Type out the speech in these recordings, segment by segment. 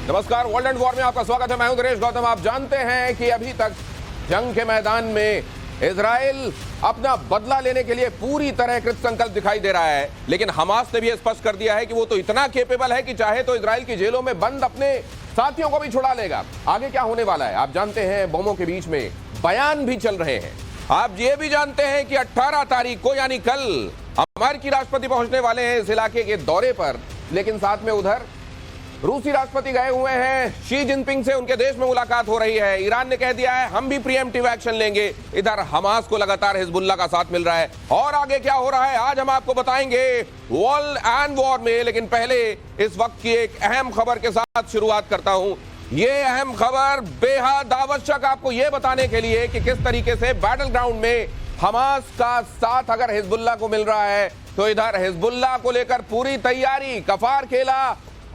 नमस्कार, world and war में आपका स्वागत है। मैं हूं नरेश गौतम। आप जानते हैं कि अभी तक जंग के मैदान में इजराइल अपना बदला लेने के लिए पूरी तरह कृत संकल्प दिखाई दे रहा है, लेकिन हमास ने भी स्पष्ट कर दिया है कि वो तो इतना केपेबल है कि चाहे तो इजराइल की जेलों में बंद अपने साथियों को भी छुड़ा लेगा। आगे क्या होने वाला है आप जानते हैं। बमों के बीच में बयान भी चल रहे हैं। आप ये भी जानते हैं कि 18 तारीख को यानी कल अमेरिकी राष्ट्रपति पहुंचने वाले हैं इस इलाके के दौरे पर, लेकिन साथ में उधर रूसी राष्ट्रपति गए हुए हैं। शी जिनपिंग से उनके देश में मुलाकात हो रही है। ईरान ने कह दिया है हम भी प्रीएम्प्टिव एक्शन लेंगे। इधर हमास को लगातार हिजबुल्लाह का साथ मिल रहा है। और आगे क्या हो रहा है आज हम आपको बताएंगे वर्ल्ड एंड वॉर में। लेकिन पहले इस वक्त की एक अहम खबर के साथ शुरुआत करता हूं। ये अहम खबर बेहद आवश्यक आपको ये बताने के लिए कि किस तरीके से बैटल ग्राउंड में हमास का साथ अगर हिजबुल्लाह को मिल रहा है तो इधर हिजबुल्लाह को लेकर पूरी तैयारी। कफार खेला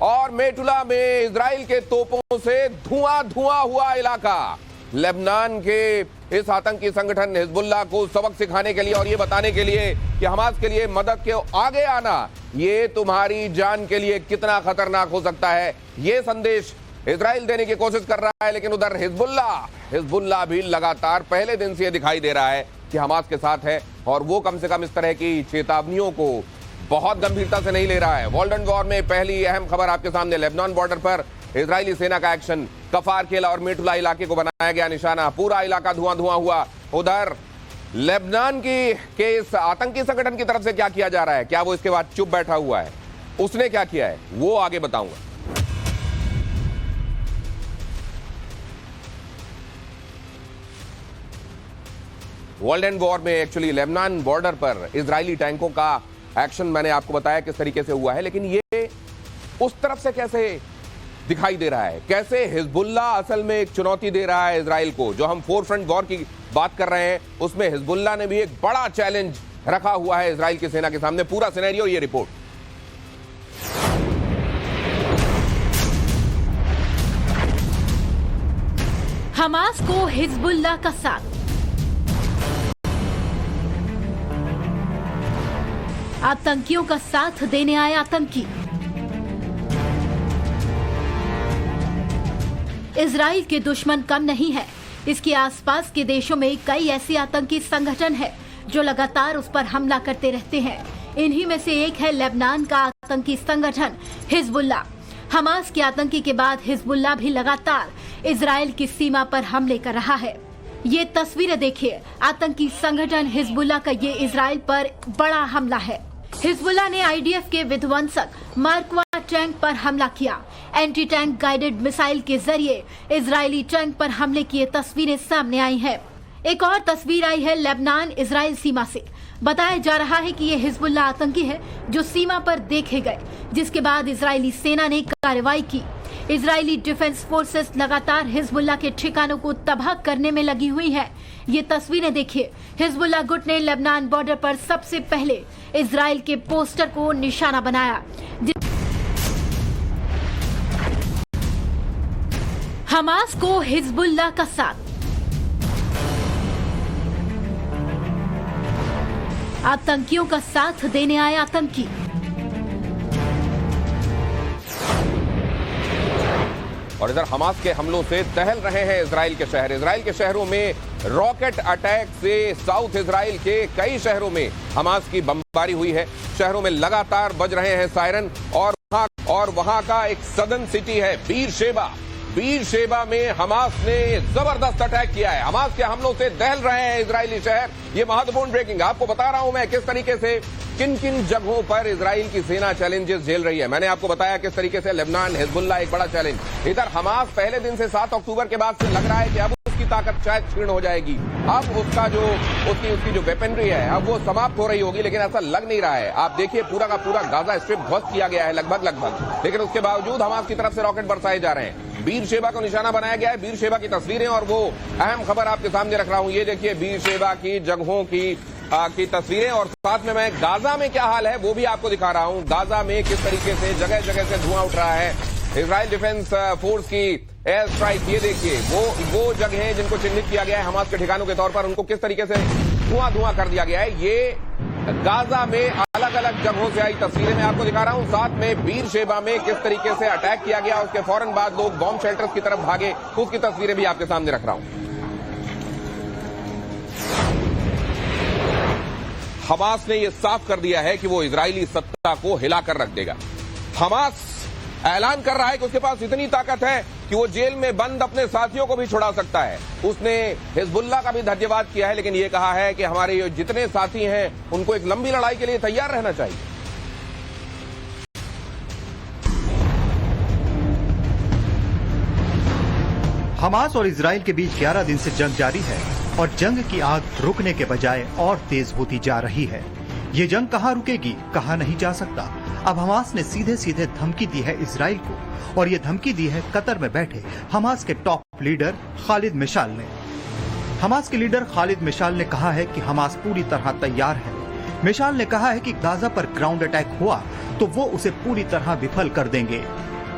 और मेटुला में इजराइल के तोपों से धुआं धुआं हुआ इलाका। लेबनान के इस आतंकी संगठन हिजबुल्लाह को सबक सिखाने के लिए और ये बताने के लिए कि हमास के लिए मदद के आगे आना ये तुम्हारी जान के लिए कितना खतरनाक हो सकता है, ये संदेश इजराइल देने की कोशिश कर रहा है। लेकिन उधर हिजबुल्लाह भी लगातार पहले दिन से दिखाई दे रहा है कि हमास के साथ है और वो कम से कम इस तरह की चेतावनियों को बहुत गंभीरता से नहीं ले रहा है। वर्ल्ड एंड वॉर में पहली अहम खबर आपके सामने। लेबनान बॉर्डर पर इजरायली सेना का एक्शन। कफार खेला और मेटुला इलाके को बनाया गया निशाना। पूरा इलाका धुआं धुआं हुआ। उधर लेबनान के इस आतंकी संगठन की तरफ से क्या किया जा रहा है, क्या वो इसके बाद चुप बैठा हुआ है, उसने क्या किया है वो आगे बताऊंगा। वर्ल्ड एंड वॉर में एक्चुअली लेबनान बॉर्डर पर इजरायली टैंकों का एक्शन मैंने आपको बताया किस तरीके से हुआ है, लेकिन ये उस तरफ से कैसे दिखाई दे रहा है, कैसे हिजबुल्लाह असल में एक चुनौती दे रहा है इजराइल को। जो हम फोर फ्रंट वॉर की बात कर रहे हैं उसमें हिजबुल्लाह ने भी एक बड़ा चैलेंज रखा हुआ है इजराइल की सेना के सामने। पूरा सिनेरियो ये रिपोर्ट। हमास को हिजबुल्लाह का साथ। आतंकियों का साथ देने आए आतंकी। इजराइल के दुश्मन कम नहीं है। इसके आसपास के देशों में कई ऐसे आतंकी संगठन हैं जो लगातार उस पर हमला करते रहते हैं। इन्हीं में से एक है लेबनान का आतंकी संगठन हिजबुल्लाह। हमास के आतंकी के बाद हिजबुल्लाह भी लगातार इजराइल की सीमा पर हमले कर रहा है। ये तस्वीरें देखिए। आतंकी संगठन हिजबुल्लाह का ये इजराइल पर बड़ा हमला है। हिजबुल्लाह ने आईडीएफ के विध्वंसक मार्क I टैंक पर हमला किया। एंटी टैंक गाइडेड मिसाइल के जरिए इजरायली टैंक पर हमले की तस्वीरें सामने आई हैं। एक और तस्वीर आई है लेबनान इजराइल सीमा से। बताया जा रहा है कि ये हिजबुल्लाह आतंकी है जो सीमा पर देखे गए, जिसके बाद इजरायली सेना ने कार्रवाई की। इजरायली डिफेंस फोर्सेस लगातार हिजबुल्लाह के ठिकानों को तबाह करने में लगी हुई है। ये तस्वीरें देखिए। हिजबुल्लाह गुट ने लेबनान बॉर्डर पर सबसे पहले इजराइल के पोस्टर को निशाना बनाया। हमास को हिजबुल्लाह का साथ। आतंकियों का साथ देने आए आतंकी। और इधर हमास के हमलों से दहल रहे हैं इजराइल के शहर। इजराइल के शहरों में रॉकेट अटैक से साउथ इजराइल के कई शहरों में हमास की बमबारी हुई है। शहरों में लगातार बज रहे हैं सायरन। और वहां का एक सदर्न सिटी है बीर शेबा में हमास ने जबरदस्त अटैक किया है। हमास के हमलों से दहल रहे हैं इजरायली शहर। ये महत्वपूर्ण ब्रेकिंग आपको बता रहा हूं मैं किस तरीके से किन किन जगहों पर इजराइल की सेना चैलेंजेस झेल रही है। मैंने आपको बताया किस तरीके से लेबनान हिजबुल्लाह एक बड़ा चैलेंज। इधर हमास पहले दिन से 7 अक्टूबर के बाद से लग रहा है कि अब उसकी ताकत शायद क्षीण हो जाएगी। अब उसका जो उसकी जो वेपनरी है अब वो समाप्त हो रही होगी, लेकिन ऐसा लग नहीं रहा है। आप देखिए पूरा का पूरा गाजा स्ट्रिप ध्वस्त किया गया है लगभग, लेकिन उसके बावजूद हमास की तरफ से रॉकेट बरसाए जा रहे हैं। बीर शेबा को निशाना बनाया गया है। बीर शेबा की तस्वीरें और वो अहम खबर आपके सामने रख रहा हूं। ये देखिए बीर शेबा की जगहों की तस्वीरें और साथ में मैं गाजा में क्या हाल है वो भी आपको दिखा रहा हूं। गाजा में किस तरीके से जगह जगह से धुआं उठ रहा है। इजराइल डिफेंस फोर्स की एयर स्ट्राइक, ये देखिए वो जगह जिनको चिन्हित किया गया है हमास के ठिकानों के तौर पर, उनको किस तरीके से धुआं धुआं कर दिया गया है। ये गाजा में अलग अलग अलग जगहों से आई तस्वीरें मैं आपको दिखा रहा हूं। साथ में बीरशेबा में किस तरीके से अटैक किया गया, उसके फौरन बाद लोग बॉम्ब शेल्टर्स की तरफ भागे, उसकी तस्वीरें भी आपके सामने रख रहा हूं। हमास ने यह साफ कर दिया है कि वो इजरायली सत्ता को हिलाकर रख देगा। हमास ऐलान कर रहा है कि उसके पास इतनी ताकत है कि वो जेल में बंद अपने साथियों को भी छुड़ा सकता है। उसने हिजबुल्लाह का भी धन्यवाद किया है, लेकिन ये कहा है कि हमारे जितने साथी हैं उनको एक लंबी लड़ाई के लिए तैयार रहना चाहिए। हमास और इजराइल के बीच 11 दिन से जंग जारी है और जंग की आग रुकने के बजाय और तेज होती जा रही है। ये जंग कहां रुकेगी, कहा नहीं जा सकता। अब हमास ने सीधे सीधे धमकी दी है इजराइल को, और ये धमकी दी है कतर में बैठे हमास के टॉप लीडर खालिद मिशाल ने। हमास के लीडर खालिद मिशाल ने कहा है कि हमास पूरी तरह तैयार है। मिशाल ने कहा है कि गाजा पर ग्राउंड अटैक हुआ तो वो उसे पूरी तरह विफल कर देंगे।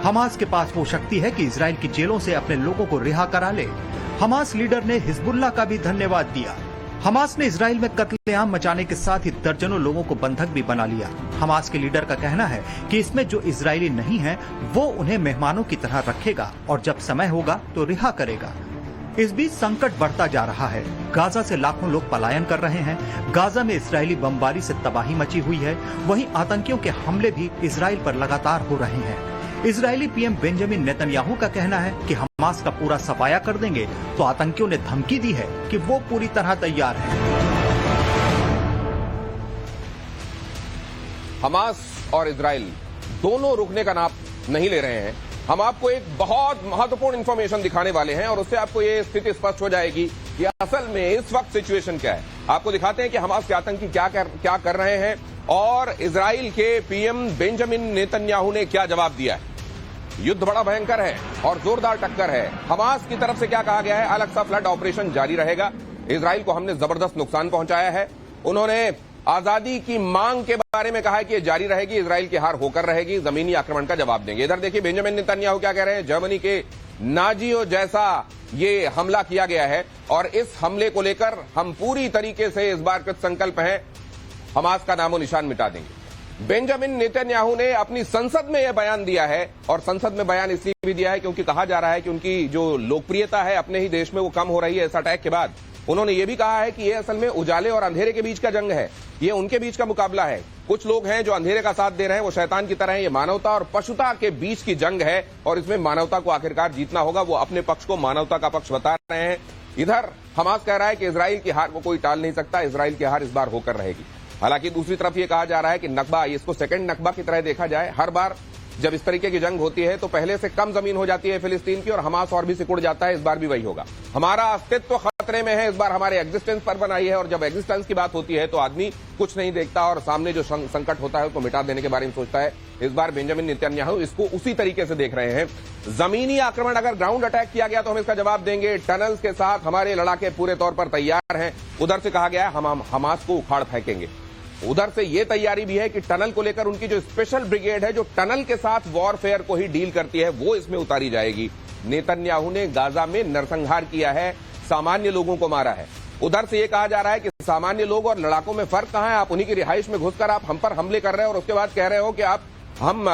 हमास के पास वो शक्ति है कि इजराइल की जेलों से अपने लोगों को रिहा करा ले। हमास लीडर ने हिजबुल्लाह का भी धन्यवाद दिया। हमास ने इजराइल में कत्लेआम मचाने के साथ ही दर्जनों लोगों को बंधक भी बना लिया। हमास के लीडर का कहना है कि इसमें जो इजरायली नहीं है वो उन्हें मेहमानों की तरह रखेगा और जब समय होगा तो रिहा करेगा। इस बीच संकट बढ़ता जा रहा है। गाजा से लाखों लोग पलायन कर रहे हैं। गाजा में इजरायली बमबारी से तबाही मची हुई है। वहीं आतंकियों के हमले भी इजराइल पर लगातार हो रहे हैं। इजरायली पीएम बेंजामिन नेतन्याहू का कहना है कि हमास का पूरा सफाया कर देंगे, तो आतंकियों ने धमकी दी है कि वो पूरी तरह तैयार है। हमास और इजराइल दोनों रुकने का नाम नहीं ले रहे हैं। हम आपको एक बहुत महत्वपूर्ण इंफॉर्मेशन दिखाने वाले हैं और उससे आपको ये स्थिति स्पष्ट हो जाएगी कि असल में इस वक्त सिचुएशन क्या है। आपको दिखाते हैं कि हमास के आतंकी क्या कर रहे हैं और इजराइल के पीएम बेंजामिन नेतन्याहू ने क्या जवाब दिया है। युद्ध बड़ा भयंकर है और जोरदार टक्कर है। हमास की तरफ से क्या कहा गया है, अलग सा फ्लड ऑपरेशन जारी रहेगा। इजराइल को हमने जबरदस्त नुकसान पहुंचाया है। उन्होंने आजादी की मांग के बारे में कहा है कि ये जारी रहेगी, इजराइल की हार होकर रहेगी, जमीनी आक्रमण का जवाब देंगे। इधर देखिए बेंजामिन नेतन्याहू क्या कह रहे हैं, जर्मनी के नाजियों जैसा ये हमला किया गया है और इस हमले को लेकर हम पूरी तरीके से इस बार कृत संकल्प हैं, हमास का नामो निशान मिटा देंगे। बेंजामिन नेतन्याहू ने अपनी संसद में यह बयान दिया है और संसद में बयान इसलिए भी दिया है क्योंकि कहा जा रहा है कि उनकी जो लोकप्रियता है अपने ही देश में वो कम हो रही है इस अटैक के बाद। उन्होंने ये भी कहा है कि यह असल में उजाले और अंधेरे के बीच का जंग है, ये उनके बीच का मुकाबला है। कुछ लोग हैं जो अंधेरे का साथ दे रहे हैं, वो शैतान की तरह है। ये मानवता और पशुता के बीच की जंग है और इसमें मानवता को आखिरकार जीतना होगा। वो अपने पक्ष को मानवता का पक्ष बता रहे हैं। इधर हमास कह रहा है कि इजराइल की हार को कोई टाल नहीं सकता, इजराइल की हार इस बार होकर रहेगी। हालांकि दूसरी तरफ ये कहा जा रहा है कि नकबा, इसको सेकंड नकबा की तरह देखा जाए। हर बार जब इस तरीके की जंग होती है तो पहले से कम जमीन हो जाती है फिलिस्तीन की और हमास और भी सिकुड़ जाता है। इस बार भी वही होगा। हमारा अस्तित्व खतरे में है, इस बार हमारे एग्जिस्टेंस पर बनाई है और जब एग्जिस्टेंस की बात होती है तो आदमी कुछ नहीं देखता और सामने जो संकट होता है उसको मिटा देने के बारे में सोचता है। इस बार बेंजामिन नेतन्याहू इसको उसी तरीके से देख रहे हैं। जमीनी आक्रमण, अगर ग्राउंड अटैक किया गया तो हम इसका जवाब देंगे। टनल्स के साथ हमारे लड़ाके पूरे तौर पर तैयार हैं। उधर से कहा गया हम हमास को उखाड़ फेंकेंगे। उधर से यह तैयारी भी है कि टनल को लेकर उनकी जो स्पेशल ब्रिगेड है जो टनल के साथ वॉरफेयर को ही डील करती है वो इसमें उतारी जाएगी। नेतन्याहू ने गाजा में नरसंहार किया है, सामान्य लोगों को मारा है। उधर से यह कहा जा रहा है कि सामान्य लोग और लड़ाकों में फर्क कहां है। आप उन्हीं की रिहाइश में घुसकर आप हम पर हमले कर रहे हो और उसके बाद कह रहे हो कि हम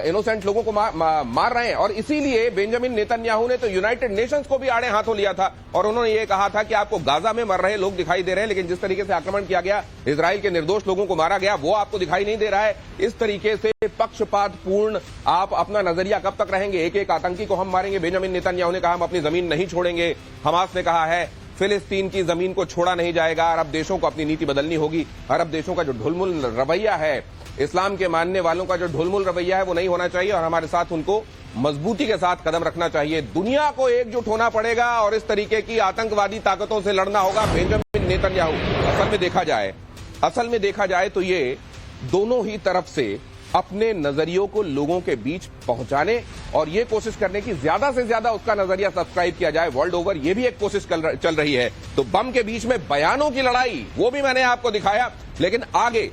इनोसेंट लोगों को मार रहे हैं। और इसीलिए बेंजामिन नेतन्याहू ने तो यूनाइटेड नेशंस को भी आड़े हाथों लिया था और उन्होंने ये कहा था कि आपको गाजा में मर रहे लोग दिखाई दे रहे हैं, लेकिन जिस तरीके से आक्रमण किया गया, इजराइल के निर्दोष लोगों को मारा गया, वो आपको दिखाई नहीं दे रहा है। इस तरीके से पक्षपातपूर्ण आप अपना नजरिया कब तक रहेंगे। एक एक आतंकी को हम मारेंगे। बेंजामिन नेतन्याहू ने कहा हम अपनी जमीन नहीं छोड़ेंगे। हमास ने कहा है फिलिस्तीन की जमीन को छोड़ा नहीं जाएगा। अरब देशों को अपनी नीति बदलनी होगी। अरब देशों का जो ढुलमुल रवैया है, इस्लाम के मानने वालों का जो ढुलमुल रवैया है वो नहीं होना चाहिए और हमारे साथ उनको मजबूती के साथ कदम रखना चाहिए। दुनिया को एकजुट होना पड़ेगा और इस तरीके की आतंकवादी ताकतों से लड़ना होगा। बेंजामिन नेतन्याहू असल में देखा जाए तो ये दोनों ही तरफ से अपने नजरियों को लोगों के बीच पहुंचाने और ये कोशिश करने की ज्यादा से ज्यादा उसका नजरिया सब्सक्राइब किया जाए वर्ल्ड ओवर, ये भी एक कोशिश चल रही है। तो बम के बीच में बयानों की लड़ाई वो भी मैंने आपको दिखाया, लेकिन आगे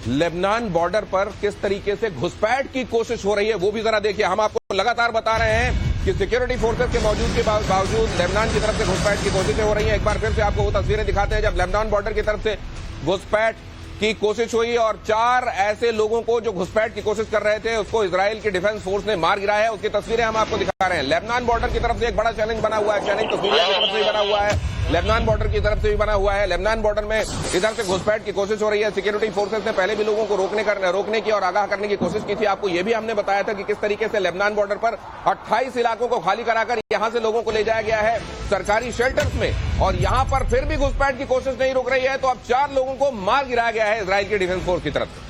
लेबनान बॉर्डर पर किस तरीके से घुसपैठ की कोशिश हो रही है वो भी जरा देखिए। हम आपको लगातार बता रहे हैं कि सिक्योरिटी फोर्सेस के मौजूद के बावजूद लेबनान की तरफ से घुसपैठ की कोशिशें हो रही हैं। एक बार फिर से आपको वो तस्वीरें दिखाते हैं जब लेबनान बॉर्डर की तरफ से घुसपैठ की कोशिश हुई और 4 ऐसे लोगों को जो घुसपैठ की कोशिश कर रहे थे उसको इजराइल की डिफेंस फोर्स ने मार गिराया है। उसकी तस्वीरें हम आपको दिखा रहे हैं। लेबनान बॉर्डर की तरफ से एक बड़ा चैलेंज बना हुआ है। चैलेंज तो सीरिया की तरफ से भी बना हुआ है, लेबनान बॉर्डर की तरफ से भी बना हुआ है। लेबनान बॉर्डर में इधर से घुसपैठ की कोशिश हो रही है। सिक्योरिटी फोर्सेस ने पहले भी लोगों को रोकने की और आगाह करने की कोशिश की थी। आपको यह भी हमने बताया था कि किस तरीके से लेबनान बॉर्डर पर 28 इलाकों को खाली कराकर यहां से लोगों को ले जाया गया है सरकारी शेल्टर्स में, और यहां पर फिर भी घुसपैठ की कोशिश नहीं रुक रही है। तो अब 4 लोगों को मार गिराया गया है इजराइल की डिफेंस फोर्स की तरफ से।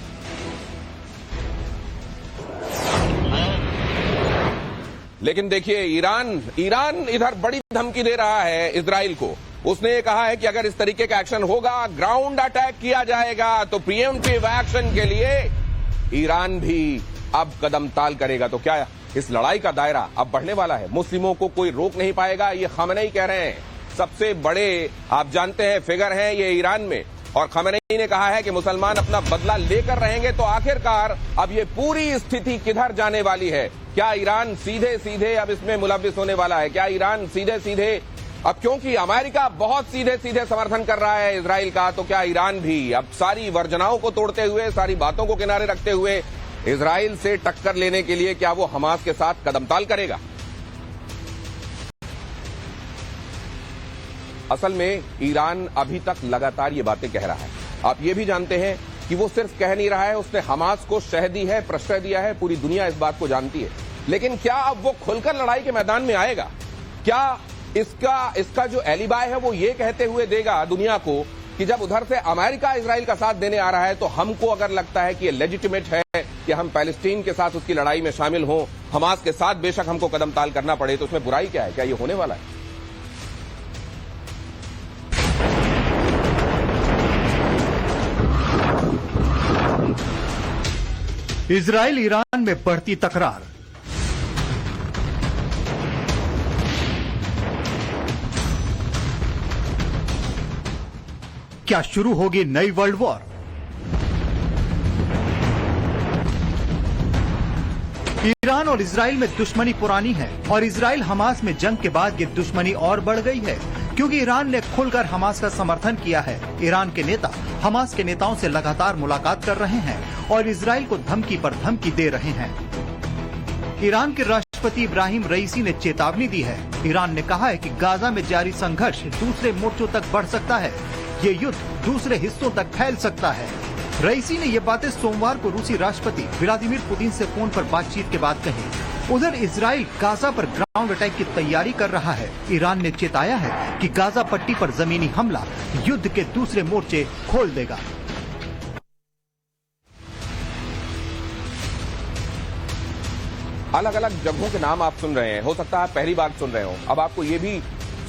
लेकिन देखिए ईरान इधर बड़ी धमकी दे रहा है इजराइल को। उसने ये कहा है कि अगर इस तरीके का एक्शन होगा, ग्राउंड अटैक किया जाएगा, तो प्रीएम्प्टिव एक्शन के लिए ईरान भी अब कदम ताल करेगा। तो क्या इस लड़ाई का दायरा अब बढ़ने वाला है? मुस्लिमों को कोई रोक नहीं पाएगा, ये खamenei कह रहे हैं। सबसे बड़े आप जानते हैं फिगर हैं ये ईरान में, और खamenei ने कहा है कि मुसलमान अपना बदला लेकर रहेंगे। तो आखिरकार अब ये पूरी स्थिति किधर जाने वाली है? क्या ईरान सीधे सीधे अब इसमें मुलव्विस होने वाला है? क्या ईरान सीधे सीधे अब, क्योंकि अमेरिका बहुत सीधे सीधे समर्थन कर रहा है इजराइल का, तो क्या ईरान भी अब सारी वर्जनाओं को तोड़ते हुए, सारी बातों को किनारे रखते हुए इजराइल से टक्कर लेने के लिए क्या वो हमास के साथ कदमताल करेगा? असल में ईरान अभी तक लगातार ये बातें कह रहा है। आप ये भी जानते हैं कि वो सिर्फ कह नहीं रहा है, उसने हमास को शह दी है, प्रश्रय दिया है, पूरी दुनिया इस बात को जानती है। लेकिन क्या अब वो खुलकर लड़ाई के मैदान में आएगा? क्या इसका जो एलिबाय है वो ये कहते हुए देगा दुनिया को कि जब उधर से अमेरिका इजराइल का साथ देने आ रहा है, तो हमको अगर लगता है कि ये लेजिटिमेट है कि हम पैलेस्टीन के साथ उसकी लड़ाई में शामिल हों, हमास के साथ बेशक हमको कदमताल करना पड़े, तो उसमें बुराई क्या है? क्या ये होने वाला है? इजराइल ईरान में बढ़ती तकरार। क्या शुरू होगी नई वर्ल्ड वॉर? ईरान और इजराइल में दुश्मनी पुरानी है और इजराइल हमास में जंग के बाद ये दुश्मनी और बढ़ गई है, क्योंकि ईरान ने खुलकर हमास का समर्थन किया है। ईरान के नेता हमास के नेताओं से लगातार मुलाकात कर रहे हैं और इजराइल को धमकी पर धमकी दे रहे हैं। ईरान के राष्ट्रपति इब्राहिम रईसी ने चेतावनी दी है। ईरान ने कहा है कि गाजा में जारी संघर्ष दूसरे मोर्चों तक बढ़ सकता है, ये युद्ध दूसरे हिस्सों तक फैल सकता है। रईसी ने ये बातें सोमवार को रूसी राष्ट्रपति व्लादिमीर पुतिन से फोन पर बातचीत के बाद कही। उधर इजराइल गाजा पर ग्राउंड अटैक की तैयारी कर रहा है। ईरान ने चेताया है कि गाजा पट्टी पर जमीनी हमला युद्ध के दूसरे मोर्चे खोल देगा। अलग अलग जगहों के नाम आप सुन रहे हैं, हो सकता है आप पहली बार सुन रहे हो। अब आपको ये भी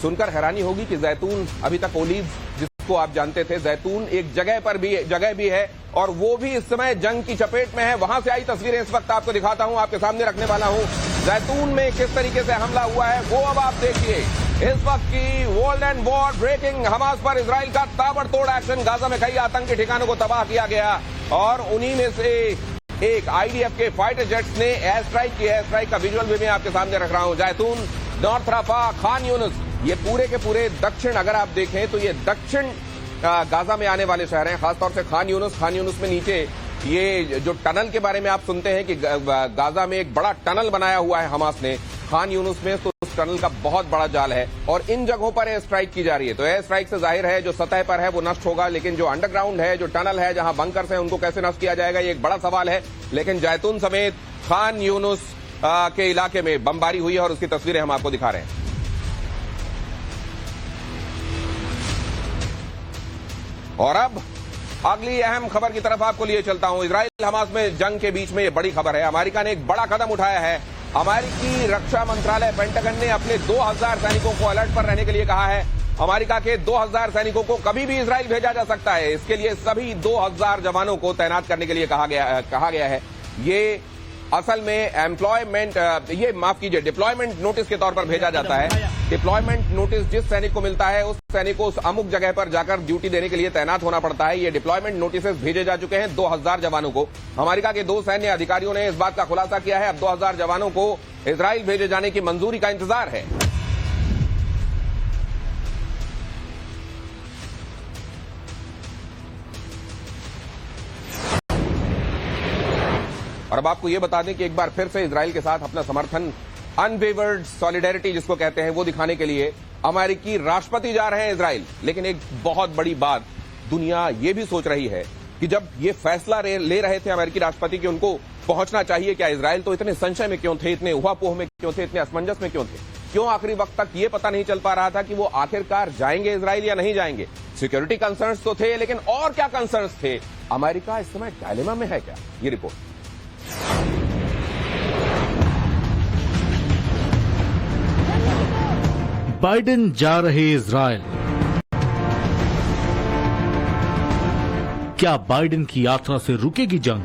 सुनकर हैरानी होगी कि जैतून, अभी तक ओलिव जिसको आप जानते थे, जैतून एक जगह भी है और वो भी इस समय जंग की चपेट में है। वहां से आई तस्वीरें इस वक्त आपको दिखाता हूं, आपके सामने रखने वाला हूं। जैतून में किस तरीके से हमला हुआ है वो अब आप देखिए। इस वक्त की world and war breaking, Hamas पर इजराइल का ताबड़तोड़ एक्शन। गाजा में कई आतंकी ठिकानों को तबाह किया गया और उन्हीं में से एक आईडीएफ के फाइटर जेट्स ने एयर स्ट्राइक की। एयर स्ट्राइक का विजुअल भी मैं आपके सामने रख रहा हूं। जैतून, नॉर्थ राफा, खान यूनिस, ये पूरे के पूरे दक्षिण, अगर आप देखें तो ये दक्षिण गाजा में आने वाले शहर हैं। खासतौर से खान यूनिस में नीचे ये जो टनल के बारे में आप सुनते हैं कि गाजा में एक बड़ा टनल बनाया हुआ है हमास ने खान यूनिस में, तो उस टनल का बहुत बड़ा जाल है और इन जगहों पर एयर स्ट्राइक की जा रही है। तो एयर स्ट्राइक से जाहिर है जो सतह पर है वो नष्ट होगा, लेकिन जो अंडरग्राउंड है, जो टनल है, जहां बंकर्स हैं, उनको कैसे नष्ट किया जाएगा, ये एक बड़ा सवाल है। लेकिन जैतून समेत खान यूनिस के इलाके में बमबारी हुई है और उसकी तस्वीरें हम आपको दिखा रहे हैं। और अब अगली अहम खबर की तरफ आपको लिए चलता हूं। इजराइल हमास में जंग के बीच में ये बड़ी खबर है। अमेरिका ने एक बड़ा कदम उठाया है। अमेरिकी रक्षा मंत्रालय पेंटागन ने अपने 2000 सैनिकों को अलर्ट पर रहने के लिए कहा है। अमेरिका के 2000 सैनिकों को कभी भी इजराइल भेजा जा सकता है। इसके लिए सभी 2000 जवानों को तैनात करने के लिए कहा गया है। ये असल में डिप्लॉयमेंट नोटिस के तौर पर भेजा जाता है। डिप्लॉयमेंट नोटिस जिस सैनिक को मिलता है उस सैनिक को उस अमुक जगह पर जाकर ड्यूटी देने के लिए तैनात होना पड़ता है। ये डिप्लॉयमेंट नोटिस भेजे जा चुके हैं 2000 जवानों को। अमेरिका के 2 सैन्य अधिकारियों ने इस बात का खुलासा किया है। अब 2000 जवानों को इजराइल भेजे जाने की मंजूरी का इंतजार है। और अब आपको यह बता दें कि एक बार फिर से इजराइल के साथ अपना समर्थन, अनवेवर्ड सॉलिडेरिटी जिसको कहते हैं, वो दिखाने के लिए अमेरिकी राष्ट्रपति जा रहे हैं इजराइल। लेकिन एक बहुत बड़ी बात दुनिया ये भी सोच रही है कि जब ये फैसला ले रहे थे अमेरिकी राष्ट्रपति कि उनको पहुंचना चाहिए, क्या इजराइल तो इतने संशय में क्यों थे, इतने उहापोह में क्यों थे, इतने असमंजस में क्यों थे? क्यों आखिरी वक्त तक ये पता नहीं चल पा रहा था कि वो आखिरकार जाएंगे इजराइल या नहीं जाएंगे? सिक्योरिटी कंसर्न्स तो थे, लेकिन और क्या कंसर्न्स थे? अमेरिका इस समय डायलेमा में है क्या? ये रिपोर्ट। बाइडेन जा रहे इजराइल। क्या बाइडेन की यात्रा से रुकेगी जंग?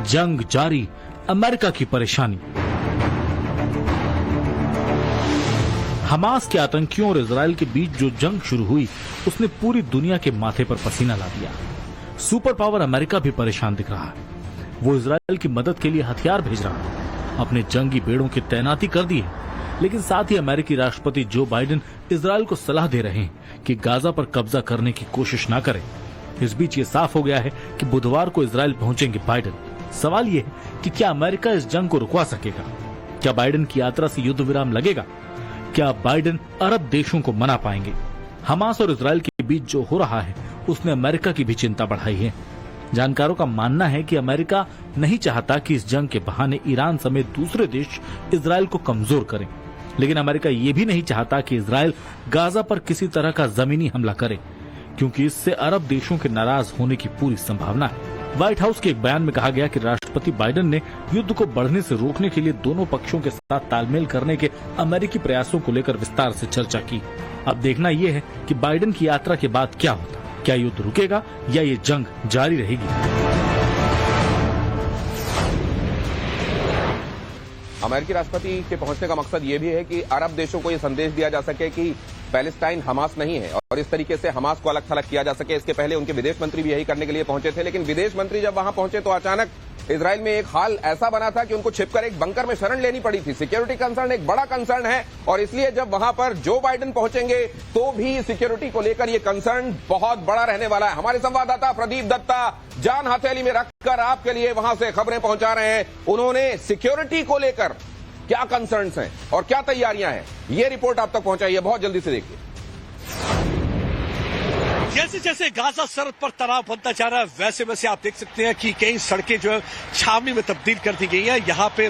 जंग जारी, अमेरिका की परेशानी। हमास के आतंकियों और इजराइल के बीच जो जंग शुरू हुई उसने पूरी दुनिया के माथे पर पसीना ला दिया। सुपर पावर अमेरिका भी परेशान दिख रहा है। वो इजराइल की मदद के लिए हथियार भेज रहा है, अपने जंगी बेड़ों की तैनाती कर दी है। लेकिन साथ ही अमेरिकी राष्ट्रपति जो बाइडेन इजराइल को सलाह दे रहे हैं कि गाजा पर कब्जा करने की कोशिश न करें। इस बीच ये साफ हो गया है कि बुधवार को इजराइल पहुंचेंगे बाइडेन। सवाल ये है कि क्या अमेरिका इस जंग को रुकवा सकेगा? क्या बाइडेन की यात्रा से युद्ध विराम लगेगा? क्या बाइडेन अरब देशों को मना पाएंगे? हमास और इजराइल के बीच जो हो रहा है उसने अमेरिका की भी चिंता बढ़ाई है। जानकारों का मानना है कि अमेरिका नहीं चाहता कि इस जंग के बहाने ईरान समेत दूसरे देश इजराइल को कमजोर करें। लेकिन अमेरिका ये भी नहीं चाहता कि इजराइल गाजा पर किसी तरह का जमीनी हमला करे, क्योंकि इससे अरब देशों के नाराज होने की पूरी संभावना है। व्हाइट हाउस के एक बयान में कहा गया कि राष्ट्रपति बाइडेन ने युद्ध को बढ़ने से रोकने के लिए दोनों पक्षों के साथ तालमेल करने के अमेरिकी प्रयासों को लेकर विस्तार से चर्चा की। अब देखना यह है कि बाइडेन की यात्रा के बाद क्या होता, क्या युद्ध रुकेगा या ये जंग जारी रहेगी। अमेरिकी राष्ट्रपति के पहुंचने का मकसद ये भी है कि अरब देशों को ये संदेश दिया जा सके कि पैलेस्टाइन हमास नहीं है और इस तरीके से हमास को अलग थलग किया जा सके। इसके पहले उनके विदेश मंत्री भी यही करने के लिए पहुंचे थे, लेकिन विदेश मंत्री जब वहां पहुंचे तो अचानक इजराइल में एक हाल ऐसा बना था कि उनको छिपकर एक बंकर में शरण लेनी पड़ी थी। सिक्योरिटी कंसर्न एक बड़ा कंसर्न है और इसलिए जब वहां पर जो बाइडेन पहुंचेंगे तो भी सिक्योरिटी को लेकर यह कंसर्न बहुत बड़ा रहने वाला है। हमारे संवाददाता प्रदीप दत्ता जान हथेली में रखकर आपके लिए वहां से खबरें पहुंचा रहे हैं। उन्होंने सिक्योरिटी को लेकर क्या कंसर्न्स हैं और क्या तैयारियां हैं, ये रिपोर्ट आप तक पहुंचाई है। बहुत जल्दी से देखिए। जैसे जैसे गाजा सरहद पर तनाव बनता जा रहा है वैसे वैसे आप देख सकते हैं कि कई सड़कें जो है छावनी में तब्दील कर दी गई है। यहाँ पे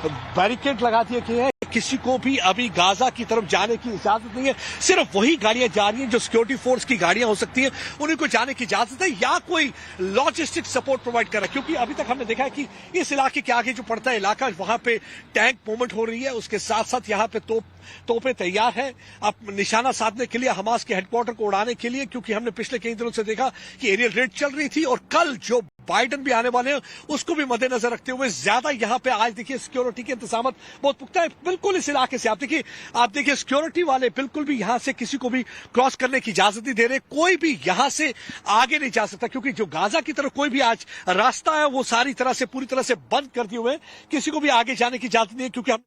बैरिकेड लगा दिए गए हैं। किसी को भी अभी गाजा की तरफ जाने की इजाजत नहीं है। सिर्फ वही गाड़ियां जा रही हैं जो सिक्योरिटी फोर्स की गाड़ियां हो सकती हैं, उन्हीं को जाने की इजाजत है या कोई लॉजिस्टिक सपोर्ट प्रोवाइड कर रहा है। क्योंकि अभी तक हमने देखा है कि इस इलाके के आगे जो पड़ता है इलाका, वहां पे टैंक मूवमेंट हो रही है। उसके साथ साथ यहाँ पे तोपें तैयार है अब निशाना साधने के लिए, हमास के हेडक्वार्टर को उड़ाने के लिए। क्योंकि हमने पिछले कई दिनों से देखा कि एरियल रेड चल रही थी और कल जो बाइडेन भी आने वाले हैं उसको भी मद्देनजर रखते हुए ज्यादा यहाँ पे आज देखिए सिक्योरिटी के इंतजाम बहुत पुख्ता है। बिल्कुल इस इलाके से आप देखिए सिक्योरिटी वाले बिल्कुल भी यहाँ से किसी को भी क्रॉस करने की इजाजत नहीं दे रहे। कोई भी यहाँ से आगे नहीं जा सकता क्योंकि जो गाजा की तरफ कोई भी आज रास्ता है वो सारी तरह से पूरी तरह से बंद कर दिए हुए, किसी को भी आगे जाने की इजाजत नहीं है। क्योंकि हम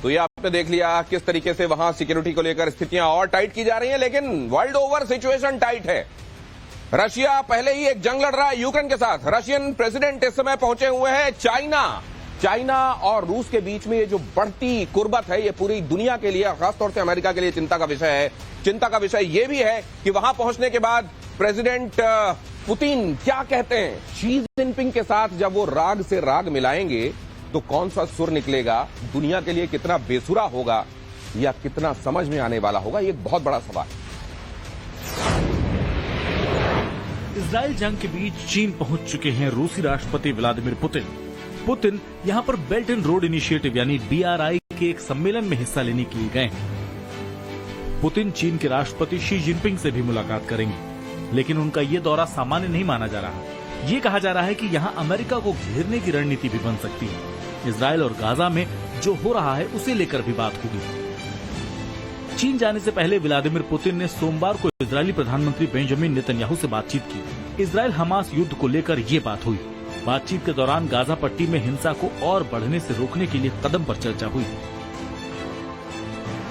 तो ये आपने देख लिया किस तरीके से वहां सिक्योरिटी को लेकर स्थितियां और टाइट की जा रही हैं, लेकिन वर्ल्ड ओवर सिचुएशन टाइट है। रशिया पहले ही एक जंग लड़ रहा है यूक्रेन के साथ। रशियन प्रेसिडेंट इस समय पहुंचे हुए हैं चाइना और रूस के बीच में ये जो बढ़ती कुर्बत है ये पूरी दुनिया के लिए, खासतौर से अमेरिका के लिए चिंता का विषय है। चिंता का विषय ये भी है कि वहां पहुंचने के बाद प्रेसिडेंट पुतिन क्या कहते हैं शी जिनपिंग के साथ। जब वो राग से राग मिलाएंगे तो कौन सा सुर निकलेगा, दुनिया के लिए कितना बेसुरा होगा या कितना समझ में आने वाला होगा, ये एक बहुत बड़ा सवाल। इजराइल जंग के बीच चीन पहुंच चुके हैं रूसी राष्ट्रपति व्लादिमीर पुतिन यहां पर बेल्ट एंड रोड इनिशिएटिव यानी BRI के एक सम्मेलन में हिस्सा लेने के लिए गए हैं। पुतिन चीन के राष्ट्रपति शी जिनपिंग से भी मुलाकात करेंगे, लेकिन उनका ये दौरा सामान्य नहीं माना जा रहा। ये कहा जा रहा है कि यहां अमेरिका को घेरने की रणनीति भी बन सकती है। इजराइल और गाजा में जो हो रहा है उसे लेकर भी बात होगी। चीन जाने से पहले व्लादिमीर पुतिन ने सोमवार को इजरायली प्रधानमंत्री बेंजामिन नेतन्याहू से बातचीत की। इजराइल हमास युद्ध को लेकर ये बात हुई। बातचीत के दौरान गाजा पट्टी में हिंसा को और बढ़ने से रोकने के लिए कदम पर चर्चा हुई।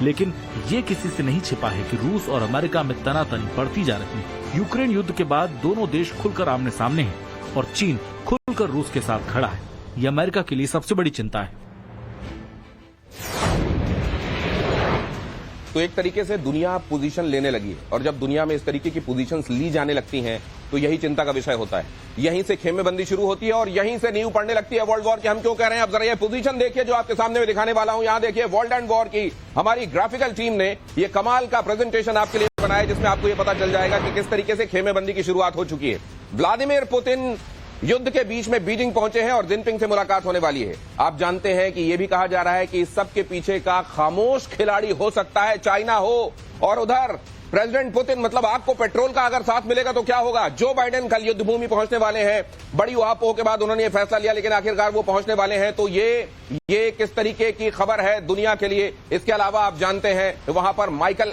लेकिन ये किसी से नहीं छिपा है कि रूस और अमेरिका में तनातनी बढ़ती जा रही है। यूक्रेन युद्ध के बाद दोनों देश खुलकर आमने सामने हैं और चीन खुलकर रूस के साथ खड़ा है। यह अमेरिका के लिए सबसे बड़ी चिंता है। तो एक तरीके से दुनिया पोजीशन लेने लगी है और जब दुनिया में इस तरीके की पोजीशंस ली जाने लगती हैं तो यही चिंता का विषय होता है। यहीं से खेमेबंदी शुरू होती है और यहीं से नींव पड़ने लगती है वर्ल्ड वॉर की। हम क्यों कह रहे हैं, अब जरा ये पोजीशन देखिए जो आपके सामने में दिखाने वाला हूं। यहां देखिए वर्ल्ड एंड वॉर की हमारी ग्राफिकल टीम ने ये कमाल का प्रेजेंटेशन आपके लिए बनाया जिसमें आपको ये पता चल जाएगा कि किस तरीके से खेमेबंदी की शुरुआत हो चुकी है। व्लादिमीर पुतिन युद्ध के बीच में बीजिंग पहुंचे हैं और जिनपिंग से मुलाकात होने वाली है। आप जानते हैं कि यह भी कहा जा रहा है कि इस सब के पीछे का खामोश खिलाड़ी हो सकता है चाइना हो, और उधर प्रेसिडेंट पुतिन मतलब आग को पेट्रोल का अगर साथ मिलेगा तो क्या होगा। जो बाइडेन कल युद्ध भूमि पहुंचने वाले हैं, बड़ी उहापोह के बाद उन्होंने ये फैसला लिया लेकिन आखिरकार वो पहुंचने वाले हैं। तो ये किस तरीके की खबर है दुनिया के लिए। इसके अलावा आप जानते हैं वहां पर माइकल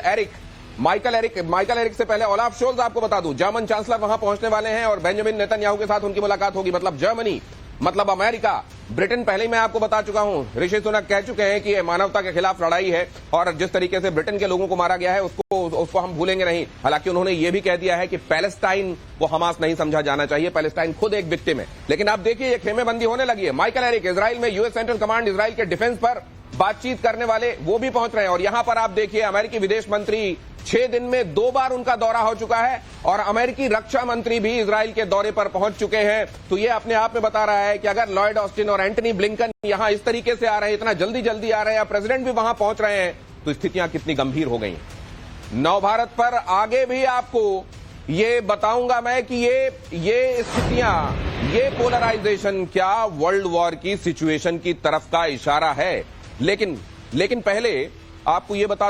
एरिक से पहले ओलाफ शोल्ज, आपको बता दूं जर्मन चांसलर वहां पहुंचने वाले हैं और बेंजामिन नेतन्याहू के साथ उनकी मुलाकात होगी। मतलब जर्मनी, मतलब अमेरिका, ब्रिटेन पहले ही मैं आपको बता चुका हूं, ऋषि सुनक कह चुके हैं कि यह मानवता के खिलाफ लड़ाई है और जिस तरीके से ब्रिटेन के लोगों को मारा गया है उसको हम भूलेंगे नहीं। हालांकि उन्होंने यह भी कह दिया है कि पैलेस्टाइन को हमास नहीं समझा जाना चाहिए, पैलेस्टाइन खुद एक विक्टिम है। लेकिन आप देखिए ये खेमेबंदी होने लगी है। माइकल एरिक इजराइल में यूएस सेंट्रल कमांड इजराइल के डिफेंस पर बातचीत करने वाले वो भी पहुंच रहे हैं और यहां पर आप देखिए अमेरिकी विदेश मंत्री 6 दिन में 2 बार उनका दौरा हो चुका है और अमेरिकी रक्षा मंत्री भी इजराइल के दौरे पर पहुंच चुके हैं। तो ये अपने आप में बता रहा है कि अगर लॉयड ऑस्टिन और एंटनी ब्लिंकन यहां इस तरीके से आ रहे हैं, इतना जल्दी आ रहे हैं, प्रेसिडेंट भी वहां पहुंच रहे हैं, तो स्थितियां कितनी गंभीर हो गई हैं। नव भारत पर आगे भी आपको ये बताऊंगा मैं कि ये स्थितियां, ये पोलराइजेशन क्या वर्ल्ड वॉर की सिचुएशन की तरफ का इशारा है। लेकिन पहले आपको ये बता